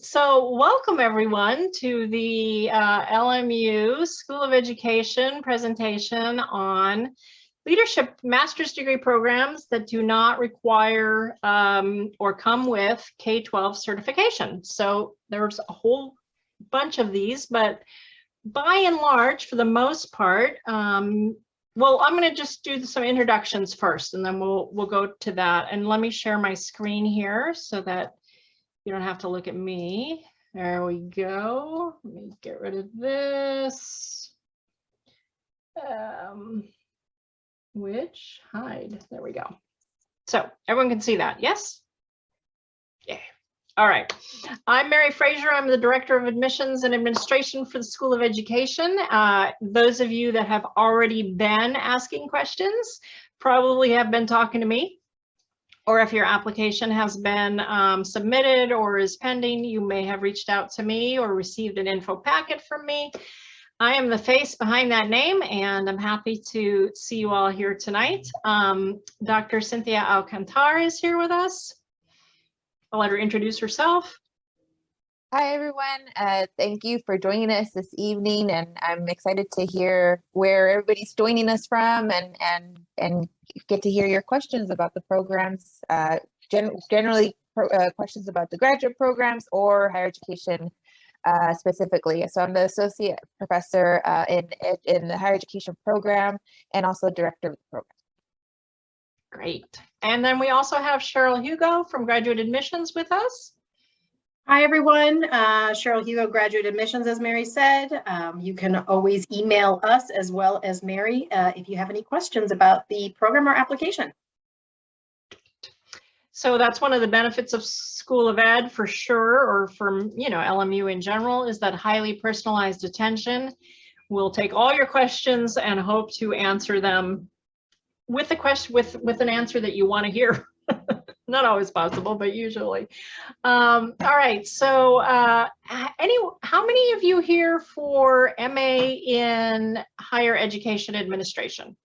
So welcome everyone to the LMU School of Education presentation on leadership master's degree programs that do not require or come with K-12 certification. So there's a whole bunch of these, but by and large, for the most part, well, I'm going to just do some introductions first, and then we'll go to that. And let me share my screen here so that you don't have to look at me. There we go. Let me get rid of this. Hide. There we go. So everyone can see that, yes? Yeah. All right. I'm Mary Fraser. I'm the Director of Admissions and Administration for the School of Education. Those of you that have already been asking questions probably have been talking to me. Or if your application has been submitted or is pending, you may have reached out to me or received an info packet from me. I am the face behind that name, and I'm happy to see you all here tonight. Dr. Cynthia Alcantar is here with us. I'll let her introduce herself. Hi, everyone. Thank you for joining us this evening, and I'm excited to hear where everybody's joining us from and get to hear your questions about the programs, generally questions about the graduate programs or higher education specifically. So I'm the associate professor in the higher education program and also director of the program. Great. And then we also have Cheryl Hugo from Graduate Admissions with us. Hi, everyone. Cheryl Hugo, Graduate Admissions, as Mary said. You can always email us as well as Mary if you have any questions about the program or application. So that's one of the benefits of School of Ed for sure, or from LMU in general, is that highly personalized attention. We'll take all your questions and hope to answer them with a question with an answer that you want to hear. Not always possible, but usually. All right, so how many of you here for MA in Higher Education Administration?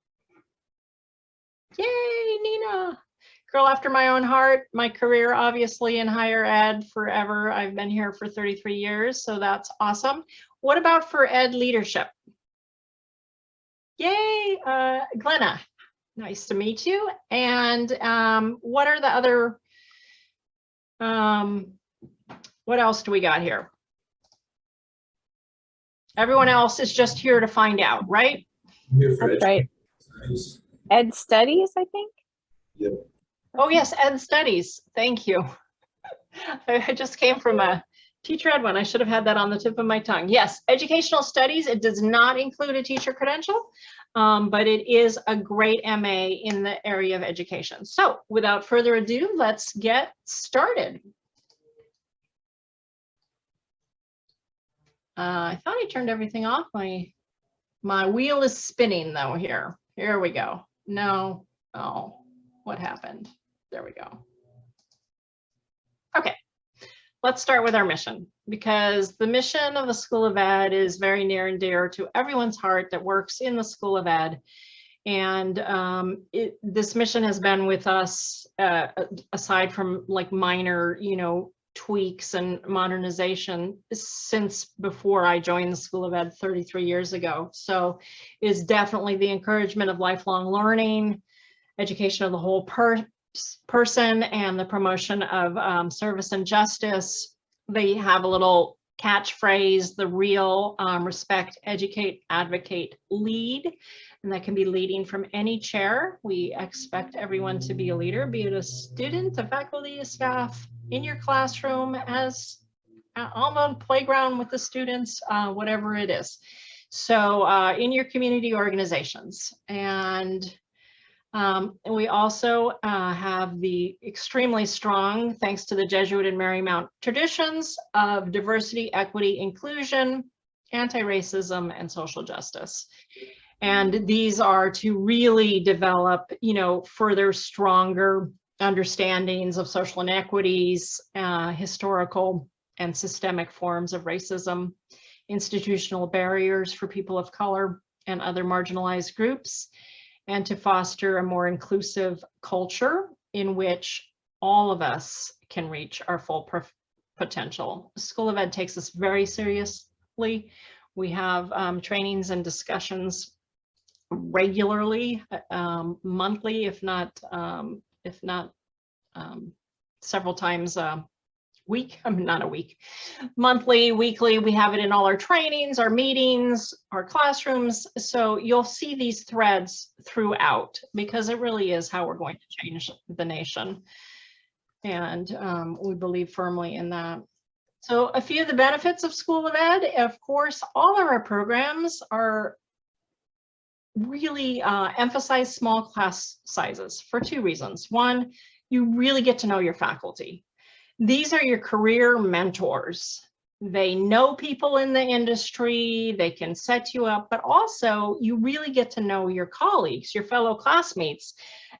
Yay, Nina. Girl after my own heart. My career obviously in higher ed forever. I've been here for 33 years, so that's awesome. What about for ed leadership? Yay, Glenna. Nice to meet you. And what are the other, what else do we got here? Everyone else is just here to find out, right? That's right. Ed studies, I think. Yep. Oh yes, ed studies. Thank you. I just came from a teacher ed one. I should have had that on the tip of my tongue. Yes, educational studies. It does not include a teacher credential. But it is a great MA in the area of education. So without further ado, let's get started. I thought I turned everything off. My wheel is spinning though here. Here we go. No, oh, what happened? There we go. Okay. Let's start with our mission, because the mission of the School of Ed is very near and dear to everyone's heart that works in the School of Ed. And this mission has been with us, aside from like minor, tweaks and modernization, since before I joined the School of Ed 33 years ago. So is definitely the encouragement of lifelong learning, education of the whole person, and the promotion of service and justice. They have a little catchphrase, the real respect, educate, advocate, lead, and that can be leading from any chair. We expect everyone to be a leader, be it a student, a faculty, a staff, in your classroom, as on the playground with the students, whatever it is. So in your community organizations. And we also have the extremely strong, thanks to the Jesuit and Marymount traditions of diversity, equity, inclusion, anti-racism, and social justice. And these are to really develop, further stronger understandings of social inequities, historical and systemic forms of racism, institutional barriers for people of color and other marginalized groups, and to foster a more inclusive culture in which all of us can reach our full potential. School of Ed takes this very seriously. We have trainings and discussions regularly, monthly, if not several times a week. I mean, not a week, monthly, weekly. We have it in all our trainings, our meetings, our classrooms. So you'll see these threads throughout, because it really is how we're going to change the nation. And we believe firmly in that. So a few of the benefits of School of Ed, of course, all of our programs are really emphasize small class sizes for two reasons. One, you really get to know your faculty. These are your career mentors. They know people in the industry, they can set you up, but also you really get to know your colleagues, your fellow classmates,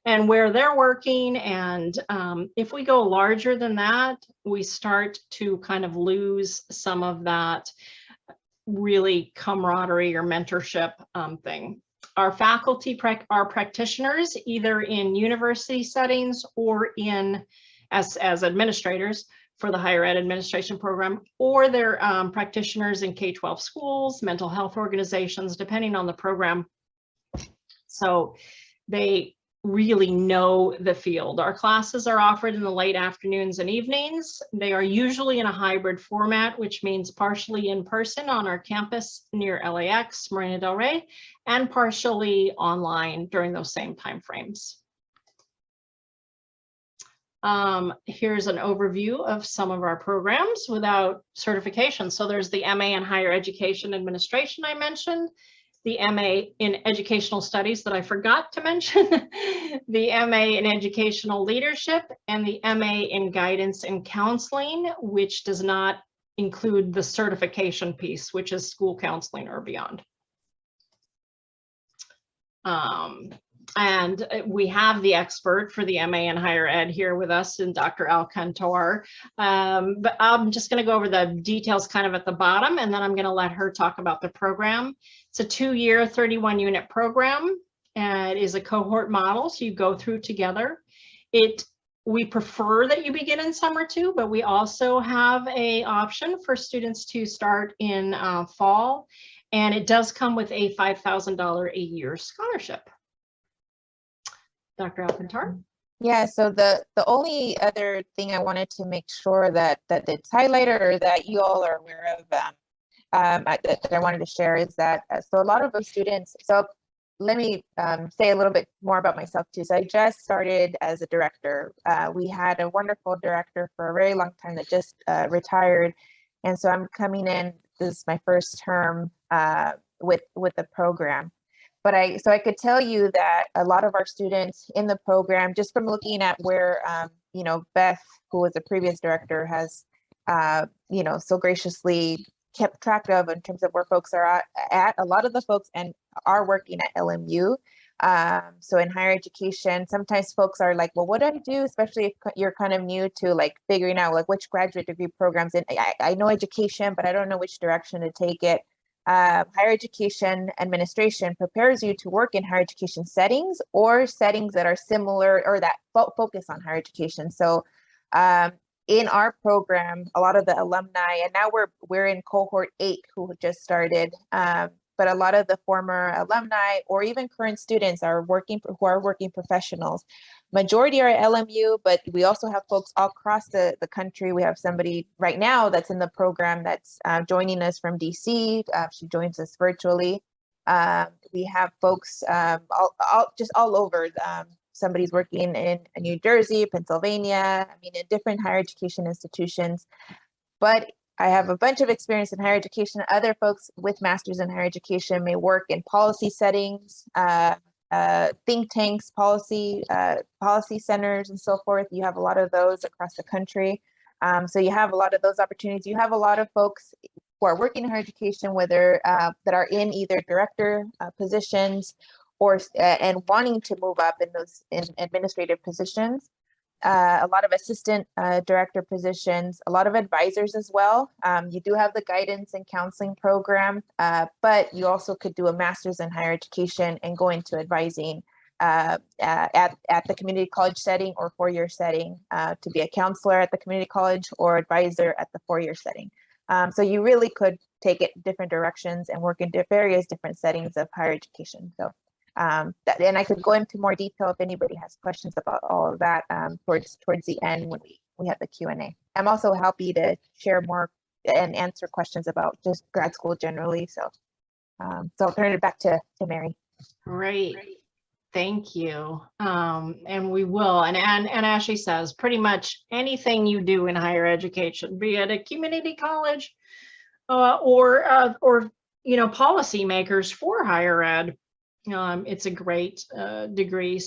and where they're working. And if we go larger than that, we start to kind of lose some of that really camaraderie or mentorship thing. Our faculty are practitioners, either in university settings or in as administrators for the higher ed administration program, or they're practitioners in K-12 schools, mental health organizations, depending on the program. So they really know the field. Our classes are offered in the late afternoons and evenings. They are usually in a hybrid format, which means partially in person on our campus near LAX, Marina del Rey, and partially online during those same timeframes. Here's an overview of some of our programs without certification. So there's the MA in Higher Education Administration I mentioned, the MA in Educational Studies that I forgot to mention, the MA in Educational Leadership, and the MA in Guidance and Counseling, which does not include the certification piece, which is school counseling or beyond. And we have the expert for the MA in Higher Ed here with us, in Dr. Alcantor. But I'm just going to go over the details kind of at the bottom, and then I'm going to let her talk about the program. It's a 2-year, 31-unit program, and it is a cohort model, so you go through together. We prefer that you begin in summer too, but we also have an option for students to start in fall, and it does come with a $5,000 a year scholarship. Dr. Alcantar? Yeah, so the only other thing I wanted to make sure that it's highlighted, or that you all are aware of, that I wanted to share, is that so a lot of those students, so let me say a little bit more about myself too. So I just started as a director. We had a wonderful director for a very long time that just retired, and so I'm coming in. This is my first term with the program. But I could tell you that a lot of our students in the program, just from looking at where, you know, Beth, who was the previous director, has, you know, so graciously kept track of in terms of where folks are at, a lot of the folks are working at LMU. So in higher education, sometimes folks are like, well, what do I do? Especially if you're kind of new to like figuring out like which graduate degree programs. And I know education, but I don't know which direction to take it. Higher education administration prepares you to work in higher education settings, or settings that are similar or that focus on higher education. So in our program, a lot of the alumni, and now we're in cohort 8 who just started, but a lot of the former alumni or even current students who are working professionals. Majority are at LMU, but we also have folks all across the country. We have somebody right now that's in the program that's joining us from DC. She joins us virtually. We have folks all over. Somebody's working in New Jersey, Pennsylvania, I mean, in different higher education institutions. But I have a bunch of experience in higher education. Other folks with masters in higher education may work in policy settings, think tanks, policy centers, and so forth. You have a lot of those across the country. So you have a lot of those opportunities. You have a lot of folks who are working in higher education, whether that are in either director positions or and wanting to move up in administrative positions. A lot of assistant director positions, a lot of advisors as well. You do have the guidance and counseling program, but you also could do a master's in higher education and go into advising at the community college setting or four-year setting, to be a counselor at the community college or advisor at the four-year setting. So you really could take it different directions and work in various different settings of higher education. So and I could go into more detail if anybody has questions about all of that towards the end when we have the Q&A. I'm also happy to share more and answer questions about just grad school generally. So I'll turn it back to Mary. Great. Thank you. And we will. And Ashley says pretty much anything you do in higher education, be it a community college or policymakers for higher ed. It's a great degree.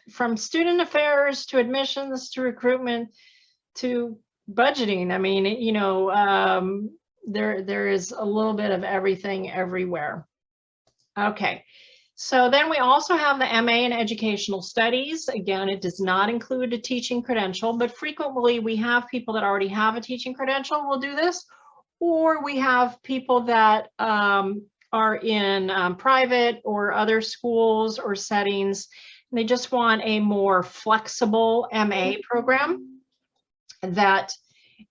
From student affairs to admissions to recruitment to budgeting. I mean, there is a little bit of everything everywhere. Okay. So then we also have the MA in Educational Studies. Again, it does not include a teaching credential, but frequently we have people that already have a teaching credential will do this, or we have people that are in private or other schools or settings, and they just want a more flexible MA program that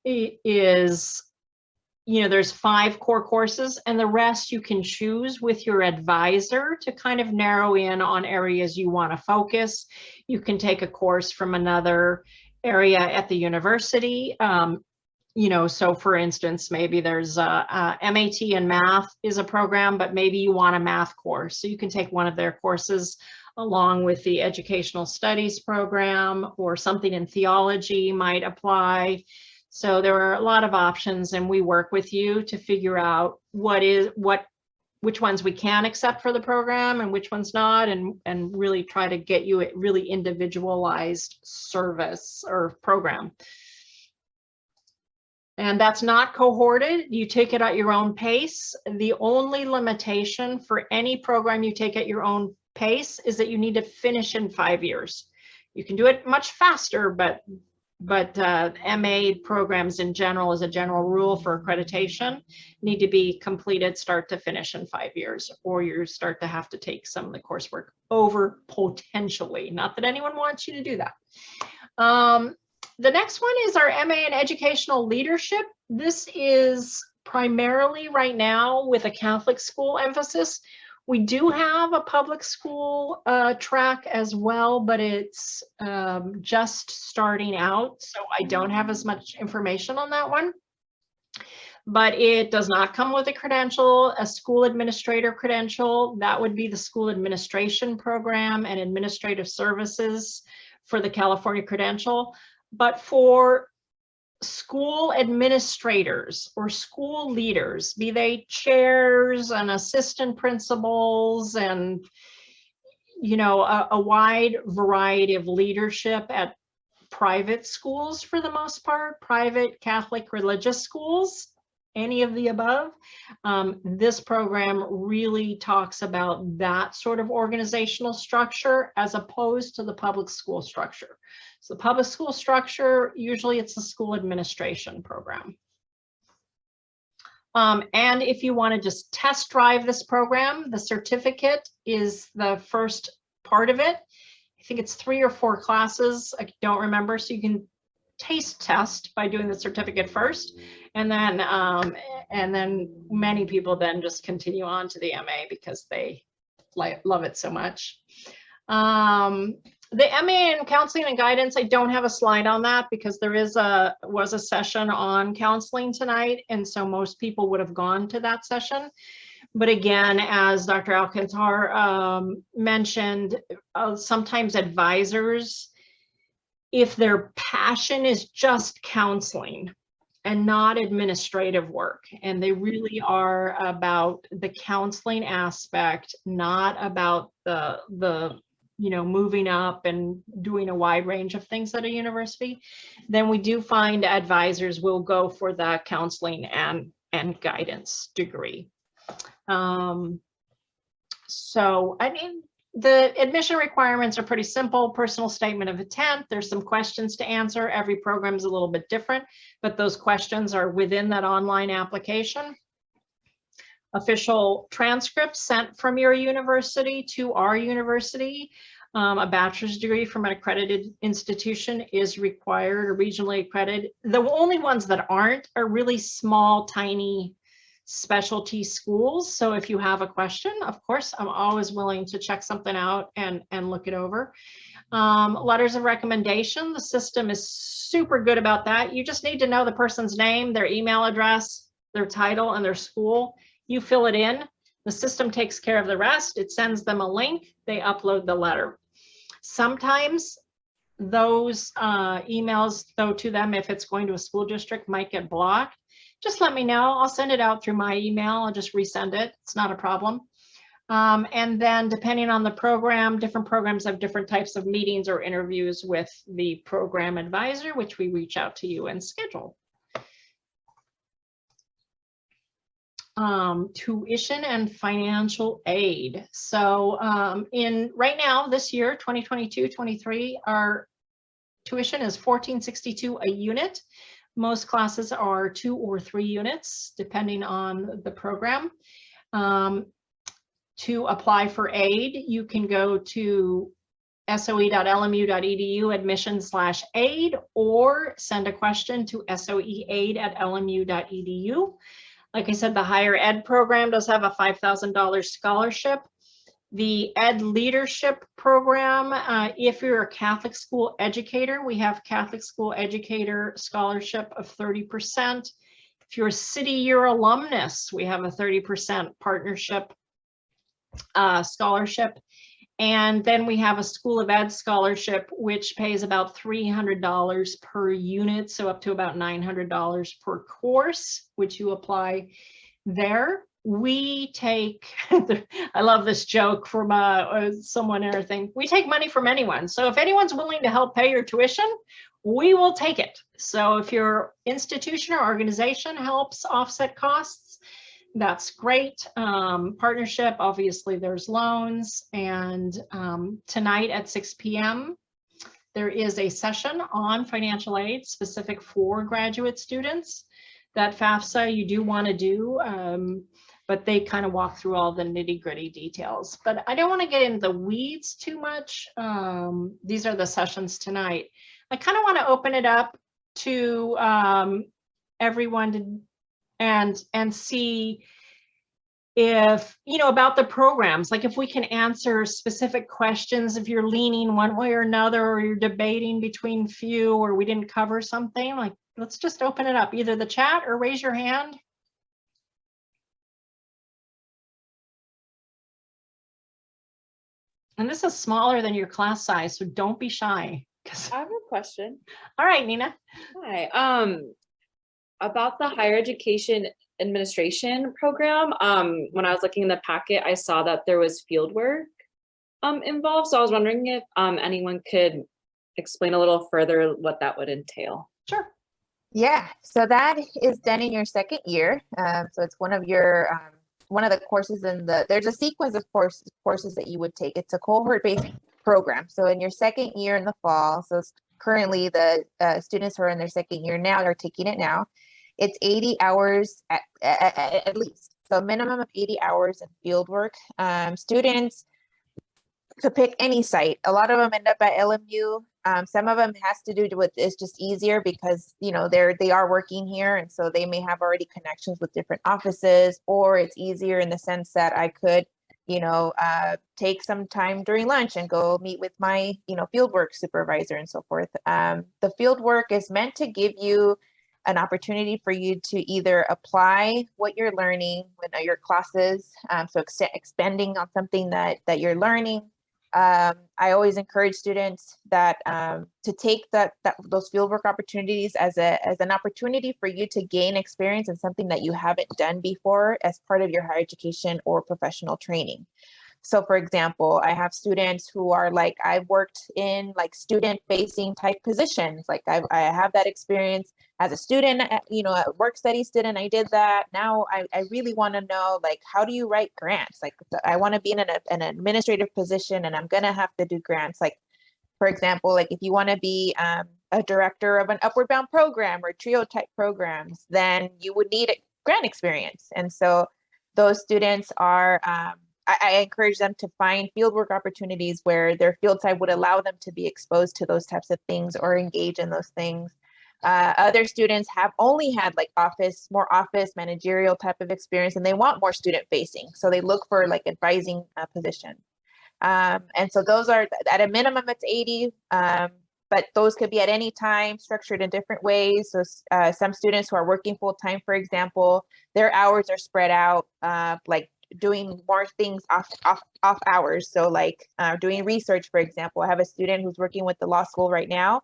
is, there's 5 core courses and the rest you can choose with your advisor to kind of narrow in on areas you want to focus. You can take a course from another area at the university. So for instance, maybe there's MAT and math is a program, but maybe you want a math course. So you can take one of their courses along with the educational studies program, or something in theology might apply. So there are a lot of options, and we work with you to figure out which ones we can accept for the program and which ones not, and really try to get you a really individualized service or program. And that's not cohorted. You take it at your own pace. The only limitation for any program you take at your own pace is that you need to finish in 5 years. You can do it much faster, but MA programs in general, as a general rule for accreditation, need to be completed start to finish in 5 years, or you start to have to take some of the coursework over potentially. Not that anyone wants you to do that. The next one is our MA in Educational Leadership. This is primarily right now with a Catholic school emphasis. We do have a public school track as well, but it's just starting out, so I don't have as much information on that one. But it does not come with a credential, a school administrator credential. That would be the school administration program and administrative services for the California credential. But for school administrators or school leaders, be they chairs and assistant principals and, a wide variety of leadership at private schools, for the most part, private Catholic religious schools, any of the above. This program really talks about that sort of organizational structure as opposed to the public school structure. So the public school structure, usually it's a school administration program. And if you want to just test drive this program, the certificate is the first part of it. I think it's 3 or 4 classes. I don't remember. So you can taste test by doing the certificate first, and then many people then just continue on to the MA because they love it so much. The MA in Counseling and Guidance, I don't have a slide on that because there was a session on counseling tonight, and so most people would have gone to that session. But again, as Dr. Alcantar mentioned, sometimes advisors, if their passion is just counseling and not administrative work, and they really are about the counseling aspect, not about the moving up and doing a wide range of things at a university, then we do find advisors will go for the counseling and guidance degree. So, I mean, the admission requirements are pretty simple. Personal statement of intent. There's some questions to answer. Every program is a little bit different, but those questions are within that online application. official transcripts sent from your university to our university. A bachelor's degree from an accredited institution is required, or regionally accredited. The only ones that aren't are really small, tiny specialty schools. So if you have a question, of course, I'm always willing to check something out and look it over. Letters of recommendation, the system is super good about that. You just need to know the person's name, their email address, their title, and their school. You fill it in. The system takes care of the rest. It sends them a link. They upload the letter. Sometimes those emails, though, to them, if it's going to a school district, might get blocked. Just let me know. I'll send it out through my email. I'll just resend it. It's not a problem. And then depending on the program, different programs have different types of meetings or interviews with the program advisor, which we reach out to you and schedule. Tuition and financial aid. So right now, this year, 2022-23, our tuition is $14.62 a unit. Most classes are 2 or 3 units, depending on the program. To apply for aid, you can go to soe.lmu.edu admission/aid, or send a question to soeaid@lmu.edu. Like I said, the higher ed program does have a $5,000 scholarship. The Ed Leadership Program, if you're a Catholic school educator, we have Catholic school educator scholarship of 30%. If you're a City Year alumnus, we have a 30% partnership scholarship. And then we have a School of Ed scholarship, which pays about $300 per unit, so up to about $900 per course, which you apply there. We take, I love this joke from someone or thing, we take money from anyone. So if anyone's willing to help pay your tuition, we will take it. So if your institution or organization helps offset costs, that's great. Partnership, obviously there's loans, and tonight at 6 p.m. there is a session on financial aid specific for graduate students that FAFSA you do want to do, but they kind of walk through all the nitty-gritty details. But I don't want to get into the weeds too much. These are the sessions tonight. I kind of want to open it up to everyone to and see if, you know, about the programs, like if we can answer specific questions, if you're leaning one way or another, or you're debating between few, or we didn't cover something, like, let's just open it up, either the chat or raise your hand. And this is smaller than your class size, so don't be shy. I have a question. All right, Nina. Hi. About the higher education administration program, when I was looking in the packet, I saw that there was field work involved. So I was wondering if anyone could explain a little further what that would entail. Sure. Yeah, so that is done in your second year. So it's one of your one of the courses in there's a sequence of courses that you would take. It's a cohort-based program. So in your second year in the fall, so it's currently the students who are in their second year now are taking it now. It's 80 hours at least. So a minimum of 80 hours in field work. Students could pick any site. A lot of them end up at LMU. Some of them has to do with, it's just easier because, you know, they are working here, and so they may have already connections with different offices, or it's easier in the sense that I could, you know, take some time during lunch and go meet with my, you know, fieldwork supervisor and so forth. The field work is meant to give you an opportunity for you to either apply what you're learning with your classes, so expanding on something that you're learning. I always encourage students that to take those fieldwork opportunities as an opportunity for you to gain experience in something that you haven't done before as part of your higher education or professional training. So for example, I have students who are like, I've worked in like student facing type positions. Like I have that experience as a student, you know, a work study student, I did that. Now I really want to know, like, how do you write grants? Like I want to be in an administrative position and I'm going to have to do grants. Like, for example, like if you want to be a director of an Upward Bound program or trio type programs, then you would need a grant experience. And so those students are, I encourage them to find fieldwork opportunities where their field side would allow them to be exposed to those types of things or engage in those things. Other students have only had like more office managerial type of experience, and they want more student facing. So they look for like advising positions. And so those are at a minimum, it's 80, but those could be at any time, structured in different ways. So some students who are working full time, for example, their hours are spread out, like doing more things off hours. So like doing research, for example. I have a student who's working with the law school right now,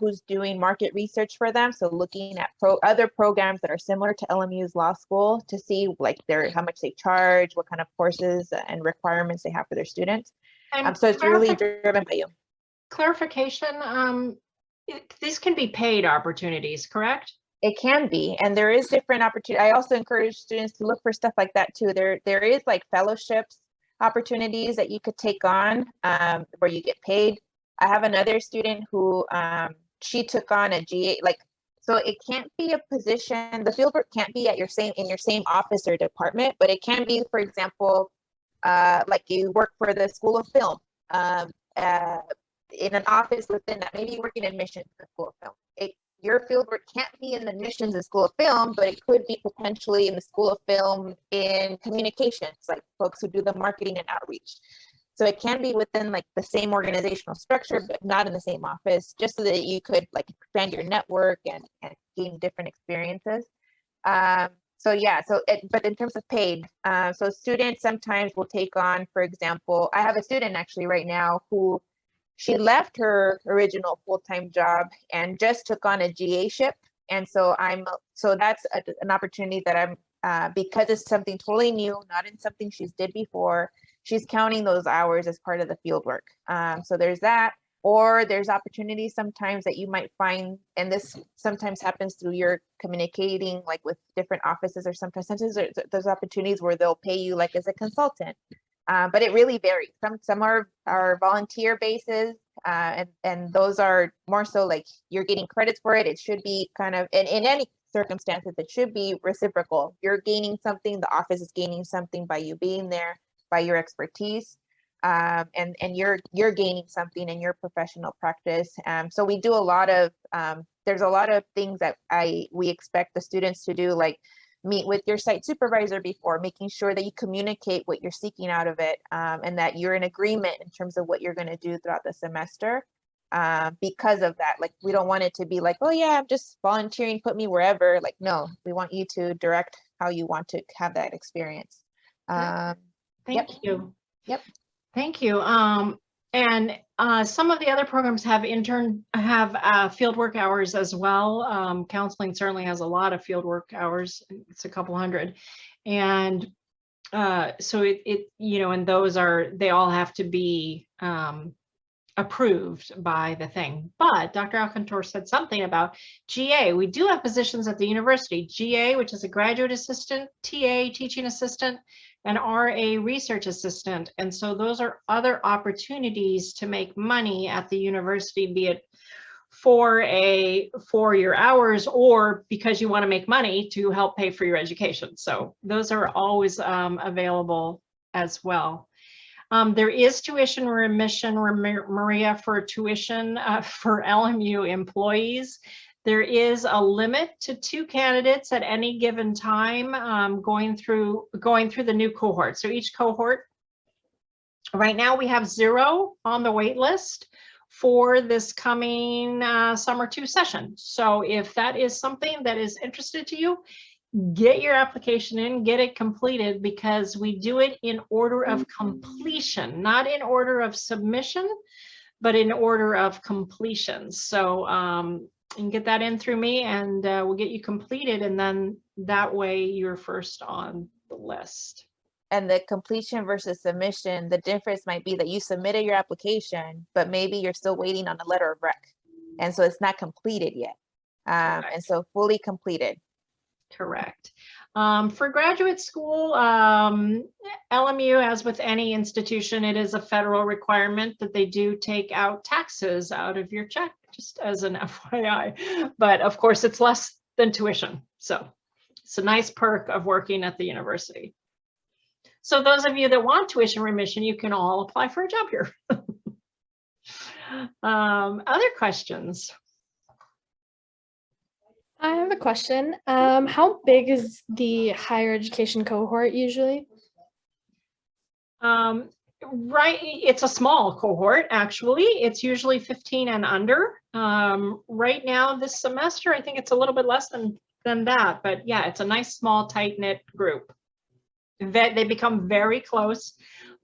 who's doing market research for them. So looking at other programs that are similar to LMU's law school to see like how much they charge, what kind of courses and requirements they have for their students. And So it's really driven by you. Clarification, these can be paid opportunities, correct? It can be, and there is different opportunity. I also encourage students to look for stuff like that too. There is like fellowships opportunities that you could take on where you get paid. I have another student who she took on a GA, like, so it can't be a position, the fieldwork can't be at in your same office or department, but it can be, for example, like you work for the School of Film, in an office within that, maybe you work in admissions in the School of Film. Your fieldwork can't be in admissions in School of Film, but it could be potentially in the School of Film in communications, like folks who do the marketing and outreach. So it can be within like the same organizational structure, but not in the same office, just so that you could like expand your network and gain different experiences. So yeah, but in terms of paid, so students sometimes will take on, for example, I have a student actually right now who she left her original full-time job and just took on a GA-ship. And so that's an opportunity that I'm, because it's something totally new, not in something she's did before, she's counting those hours as part of the field work. So there's that, or there's opportunities sometimes that you might find, and this sometimes happens through your communicating like with different offices, or sometimes there's opportunities where they'll pay you like as a consultant. But it really varies. Some are volunteer bases, and those are more so like you're getting credits for it. It should be kind of, in any circumstances, it should be reciprocal. You're gaining something, the office is gaining something by you being there, by your expertise, and you're gaining something in your professional practice. So we do a lot of, there's a lot of things that we expect the students to do, like meet with your site supervisor before, making sure that you communicate what you're seeking out of it, and that you're in agreement in terms of what you're going to do throughout the semester. Because of that, like, we don't want it to be like, oh yeah, I'm just volunteering, put me wherever. Like, no, we want you to direct how you want to have that experience. Thank you. Yep. Thank you. And some of the other programs have fieldwork hours as well. Counseling certainly has a lot of fieldwork hours. It's a couple hundred. And so and they all have to be approved by the thing. But Dr. Alcantor said something about GA. We do have positions at the university, GA, which is a graduate assistant, TA, teaching assistant, and RA, research assistant. And so those are other opportunities to make money at the university, be it for your hours or because you want to make money to help pay for your education. So those are always available as well. There is tuition remission, Maria, for tuition for LMU employees. There is a limit to 2 candidates at any given time, going through the new cohort. So each cohort, right now we have 0 on the wait list for this coming summer 2 session. So if that is something that is interested to you, get your application in, get it completed, because we do it in order of completion, not in order of submission, but in order of completion. So you can get that in through me, and we'll get you completed, and then that way you're first on the list. And the completion versus submission, the difference might be that you submitted your application, but maybe you're still waiting on a letter of rec. And so it's not completed yet. And so fully completed. Correct. For graduate school, LMU, as with any institution, it is a federal requirement that they do take out taxes out of your check, just as an FYI. But of course, it's less than tuition. So It's a nice perk of working at the university. So those of you that want tuition remission, you can all apply for a job here. Other questions? I have a question. How big is the higher education cohort usually? Right, it's a small cohort, actually. It's usually 15 and under. Right now, this semester, I think it's a little bit less than that, but yeah, it's a nice, small, tight-knit group. They become very close,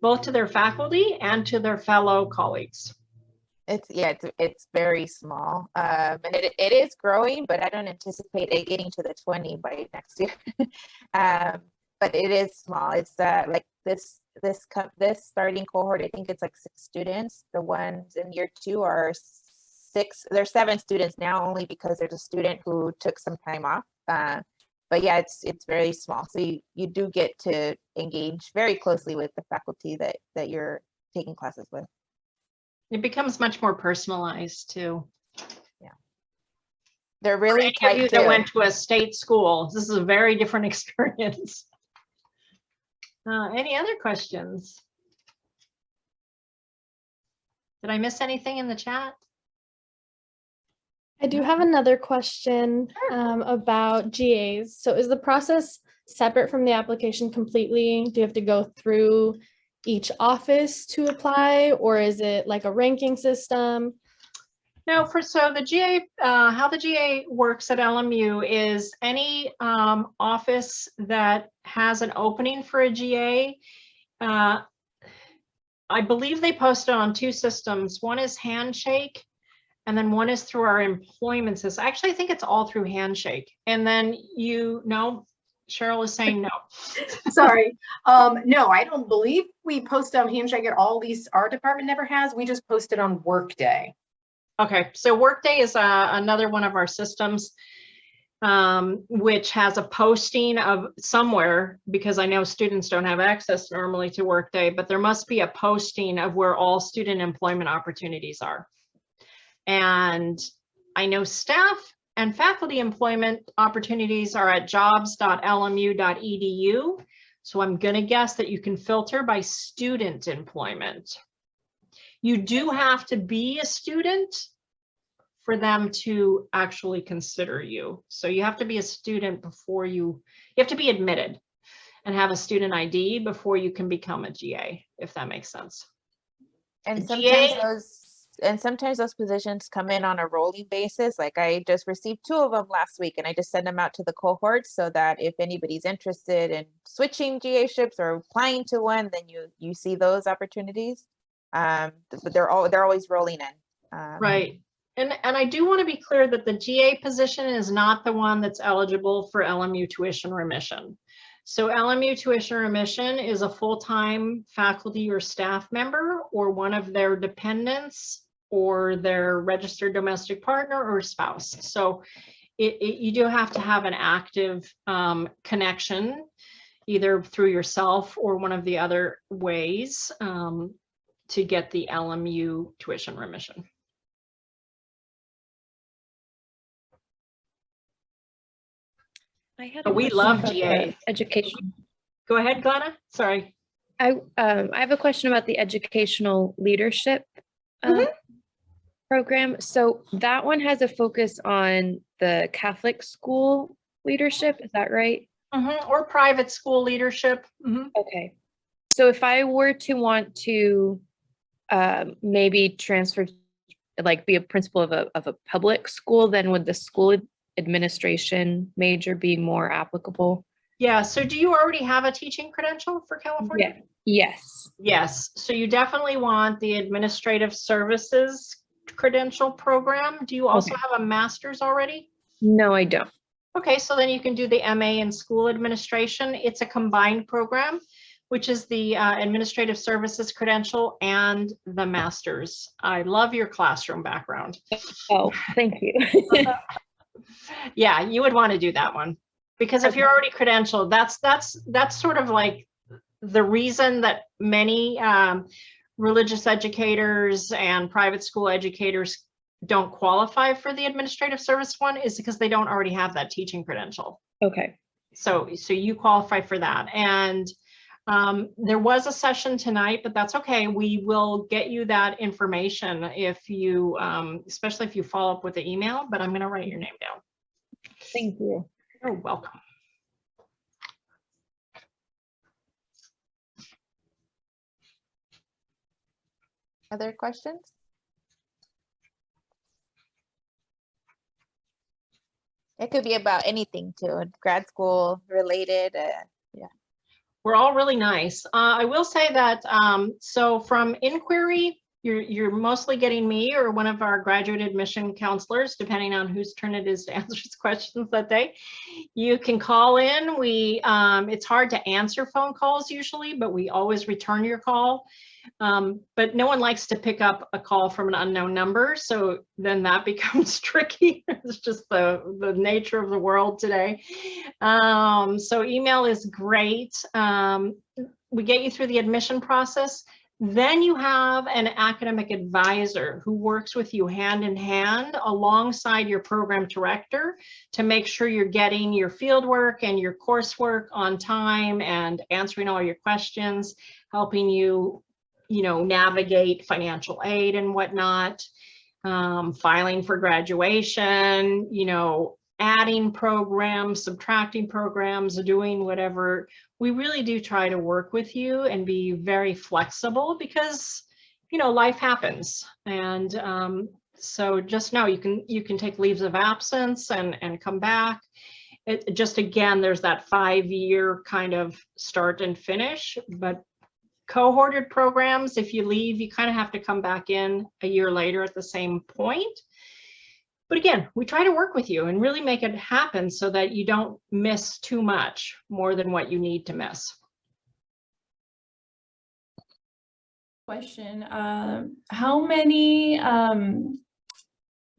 both to their faculty and to their fellow colleagues. It's very small, and it is growing, but I don't anticipate it getting to the 20 by next year. But it is small. It's like this starting cohort, I think it's like 6 students. The ones in year 2 are 6. There's 7 students now, only because there's a student who took some time off. But yeah, it's very small. So you do get to engage very closely with the faculty that you're taking classes with. It becomes much more personalized too. Yeah, they're really For tight. any of you that went to a state school, this is a very different experience. Any other questions? Did I miss anything in the chat? I do have another question about GAs. So is the process separate from the application completely? Do you have to go through each office to apply, or is it like a ranking system? No, so the GA, how the GA works at LMU is any office that has an opening for a GA, I believe they post it on 2 systems. One is Handshake, and then one is through our employment system. Actually, I think it's all through Handshake. And then Cheryl is saying no. Sorry. No, I don't believe we post on Handshake at all. At least our department never has. We just post it on Workday. Okay, so Workday is another one of our systems, which has a posting of somewhere, because I know students don't have access normally to Workday, but there must be a posting of where all student employment opportunities are. And I know staff and faculty employment opportunities are at jobs.lmu.edu. So I'm going to guess that you can filter by student employment. You do have to be a student for them to actually consider you. So you have to be a student before you have to be admitted and have a student ID before you can become a GA, if that makes sense. And GA sometimes those positions come in on a rolling basis. Like I just received 2 of them last week, and I just send them out to the cohorts so that if anybody's interested in switching GA-ships or applying to one, then you see those opportunities. But they're always rolling in. Right. And I do want to be clear that the GA position is not the one that's eligible for LMU tuition remission. So LMU tuition remission is a full-time faculty or staff member or one of their dependents or their registered domestic partner or spouse. So you do have to have an active connection, either through yourself or one of the other ways to get the LMU tuition remission. I had But we love GA. Education. Go ahead, Glenna. Sorry. I have a question about the educational leadership program. So that one has a focus on the Catholic school leadership. Is that right? Or private school leadership. Okay. So if I were to want to maybe transfer, like be a principal of a public school, then would the school administration major be more applicable? Yeah. So do you already have a teaching credential for California? Yeah. Yes. Yes. So you definitely want the administrative services credential program. Do you also have a master's already? No, I don't. Okay. So then you can do the MA in school administration. It's a combined program, which is the administrative services credential and the master's. I love your classroom background. Oh, thank you. Yeah, you would want to do that one, because if you're already credentialed, that's sort of like the reason that many religious educators and private school educators don't qualify for the administrative service one, is because they don't already have that teaching credential. Okay. So you qualify for that. And there was a session tonight, but that's okay. We will get you that information if you, especially if you follow up with the email, but I'm going to write your name down. Thank you. You're welcome. Other questions? It could be about anything too, grad school related. Yeah. We're all really nice. I will say that, so from inquiry, you're mostly getting me or one of our graduate admission counselors, depending on whose turn it is to answer his questions that day. You can call in. It's hard to answer phone calls usually, but we always return your call. But no one likes to pick up a call from an unknown number. So then that becomes tricky. It's just the nature of the world today. So email is great. We get you through the admission process. Then you have an academic advisor who works with you hand in hand alongside your program director to make sure you're getting your fieldwork and your coursework on time and answering all your questions, helping you, navigate financial aid and whatnot, filing for graduation, adding programs, subtracting programs, doing whatever. We really do try to work with you and be very flexible because, life happens. And so just know you can take leaves of absence and come back. It just, again, there's that 5-year kind of start and finish, but cohorted programs, if you leave, you kind of have to come back in a year later at the same point. But again, we try to work with you and really make it happen so that you don't miss too much more than what you need to miss. Question, how many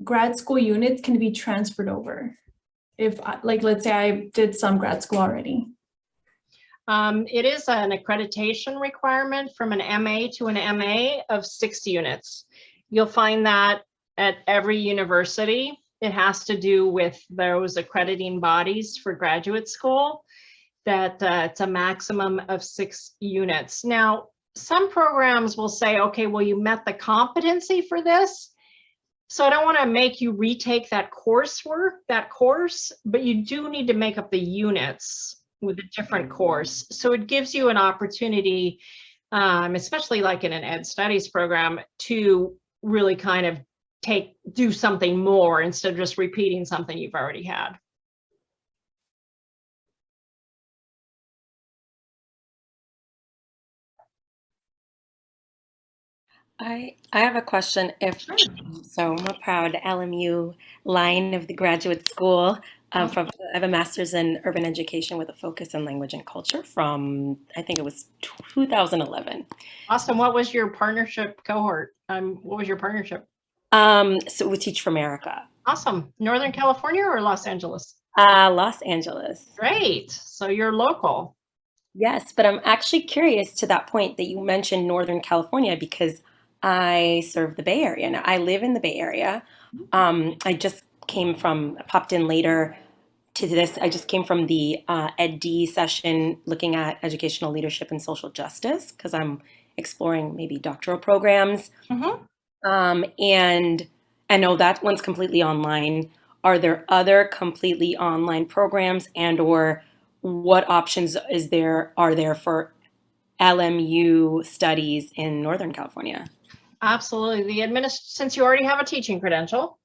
grad school units can be transferred over? If, let's say I did some grad school already. It is an accreditation requirement from an MA to an MA of 6 units. You'll find that at every university. It has to do with those accrediting bodies for graduate school, that it's a maximum of 6 units. Now, some programs will say, okay, well, you met the competency for this, so I don't want to make you retake that course, but you do need to make up the units with a different course. So it gives you an opportunity, especially like in an ed studies program, to really kind of do something more instead of just repeating something you've already had. I have a question. So I'm a proud LMU line of the graduate school. I have a master's in urban education with a focus in language and culture from, I think it was 2011. Awesome. What was your partnership cohort? What was your partnership? So we Teach for America. Awesome. Northern California or Los Angeles? Los Angeles. Great. So you're local. Yes, but I'm actually curious to that point that you mentioned Northern California because I serve the Bay Area. Now, I live in the Bay Area. I just popped in later to this. I just came from the Ed.D. session looking at educational leadership and social justice because I'm exploring maybe doctoral programs. And I know that one's completely online. Are there other completely online programs or what options are there for LMU studies in Northern California? Absolutely. Since you already have a teaching credential,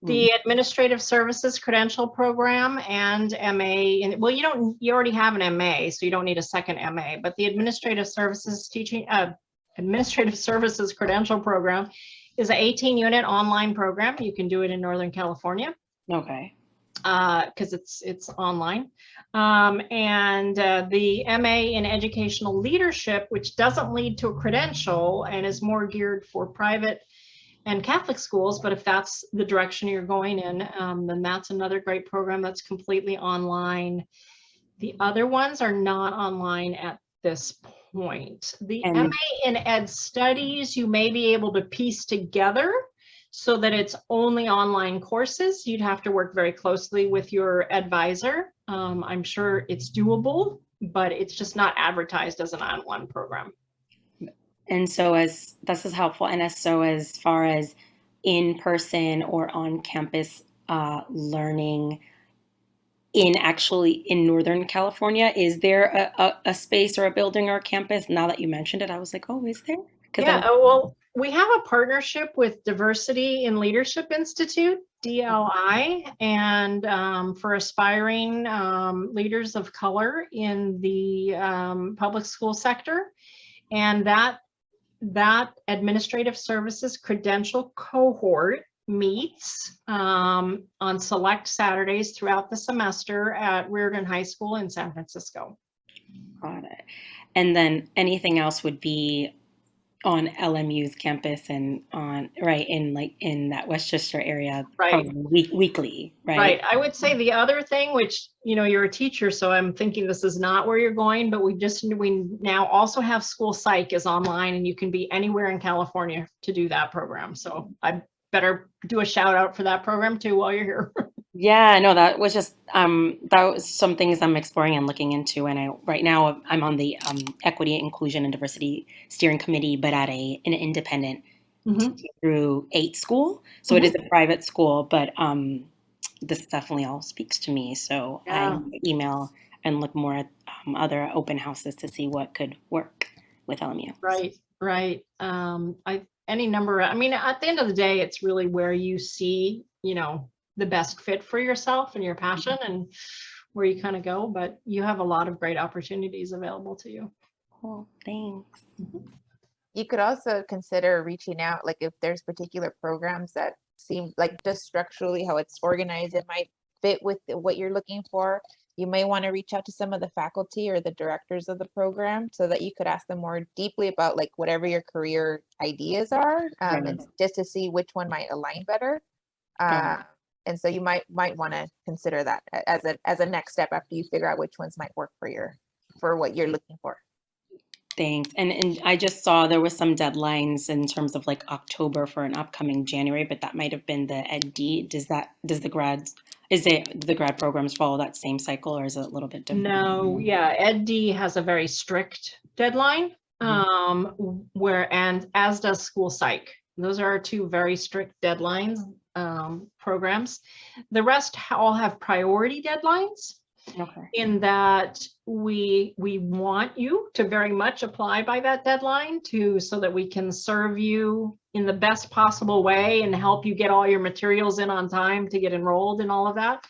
the Administrative Services Credential Program and MA, well, you already have an MA, so you don't need a second MA, but the Administrative Services Credential Program is an 18-unit online program. You can do it in Northern California. Okay. Because it's online. And the MA in Educational Leadership, which doesn't lead to a credential and is more geared for private and Catholic schools, but if that's the direction you're going in, then that's another great program that's completely online. The other ones are not online at this point. The MA in Ed Studies, you may be able to piece together. so that it's only online courses. You'd have to work very closely with your advisor. I'm sure it's doable, but it's just not advertised as an online program. And so as this is helpful, and as far as in person or on campus learning in Northern California, is there a space or a building or a campus? Now that you mentioned it, I was like, oh, is there? Yeah, well, we have a partnership with Diversity in Leadership Institute, DLI, and for aspiring leaders of color in the public school sector. And that administrative services credential cohort meets on select Saturdays throughout the semester at Reardon High School in San Francisco. Got it. And then anything else would be on LMU's campus and in that Westchester area, right, weekly, right? Right. I would say the other thing, which, you're a teacher, so I'm thinking this is not where you're going, but we now also have school psych is online, and you can be anywhere in California to do that program. So I better do a shout out for that program too while you're here. Yeah, no, that was just that was some things I'm exploring and looking into. And right now I'm on the Equity, Inclusion, and Diversity Steering Committee, but at an independent through 8 school. So it is a private school, but this definitely all speaks to me. So I email and look more at other open houses to see what could work with LMU. Right. Any number. I mean, at the end of the day, it's really where you see, the best fit for yourself and your passion and where you kind of go, but you have a lot of great opportunities available to you. Cool, thanks. You could also consider reaching out, like if there's particular programs that seem like just structurally how it's organized, it might fit with what you're looking for. You may want to reach out to some of the faculty or the directors of the program so that you could ask them more deeply about like whatever your career ideas are, and just to see which one might align better. And so you might want to consider that as a next step after you figure out which ones might work for what you're looking for. Thanks. And I just saw there was some deadlines in terms of like October for an upcoming January, but that might have been the EdD. Do the grad programs follow that same cycle, or is it a little bit different? No, yeah, EdD has a very strict deadline, and as does school psych. Those are our 2 very strict deadlines. Programs. The rest all have priority deadlines. Okay. In that we want you to very much apply by that deadline so that we can serve you in the best possible way and help you get all your materials in on time to get enrolled and all of that.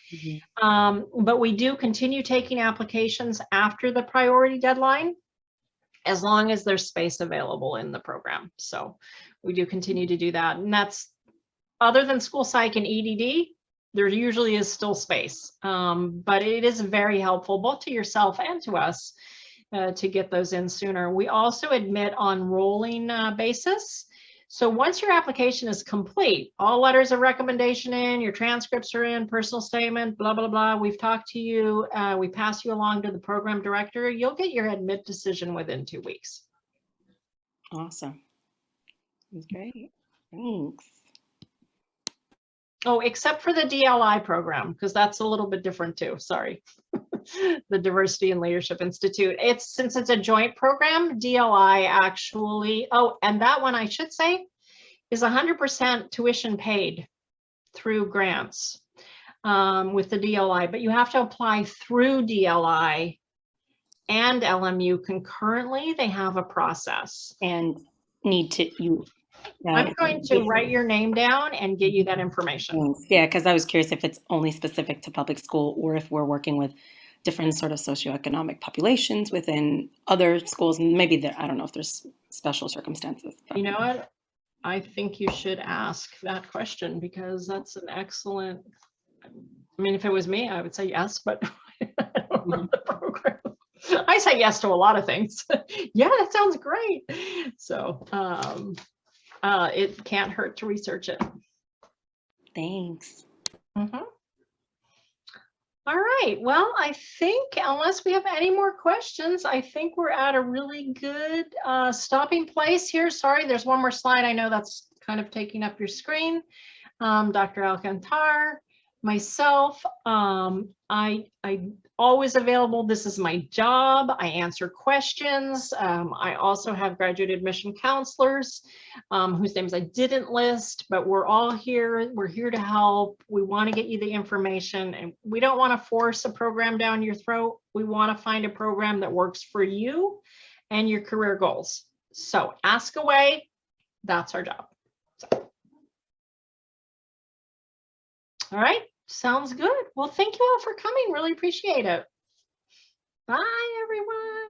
But we do continue taking applications after the priority deadline, as long as there's space available in the program. So we do continue to do that. And that's other than school psych and EDD, there usually is still space, but it is very helpful both to yourself and to us to get those in sooner. We also admit on rolling basis. So once your application is complete, all letters of recommendation in, your transcripts are in, personal statement, blah, blah, blah. We've talked to you, we pass you along to the program director. You'll get your admit decision within 2 weeks. Awesome. That's great. Thanks. Oh, except for the DLI program, because that's a little bit different too. Sorry. The Diversity and Leadership Institute. Since it's a joint program, DLI actually, and that one I should say is 100% tuition paid through grants with the DLI, but you have to apply through DLI and LMU concurrently. They have a process. And I'm going to write your name down and get you that information. Thanks. Yeah, because I was curious if it's only specific to public school or if we're working with different sort of socioeconomic populations within other schools. And maybe I don't know if there's special circumstances. But. You know what? I think you should ask that question because that's an excellent, I mean, if it was me, I would say yes, but I don't run the program. I say yes to a lot of things. Yeah, that sounds great. So it can't hurt to research it. Thanks. All right. Well, I think unless we have any more questions, I think we're at a really good stopping place here. Sorry, there's one more slide. I know that's kind of taking up your screen. Dr. Alcantar, myself, I always available. This is my job. I answer questions. I also have graduate admission counselors whose names I didn't list, but we're all here. We're here to help. We want to get you the information, and we don't want to force a program down your throat. We want to find a program that works for you and your career goals. So ask away. That's our job. So. All right. Sounds good. Well, thank you all for coming. Really appreciate it. Bye, everyone.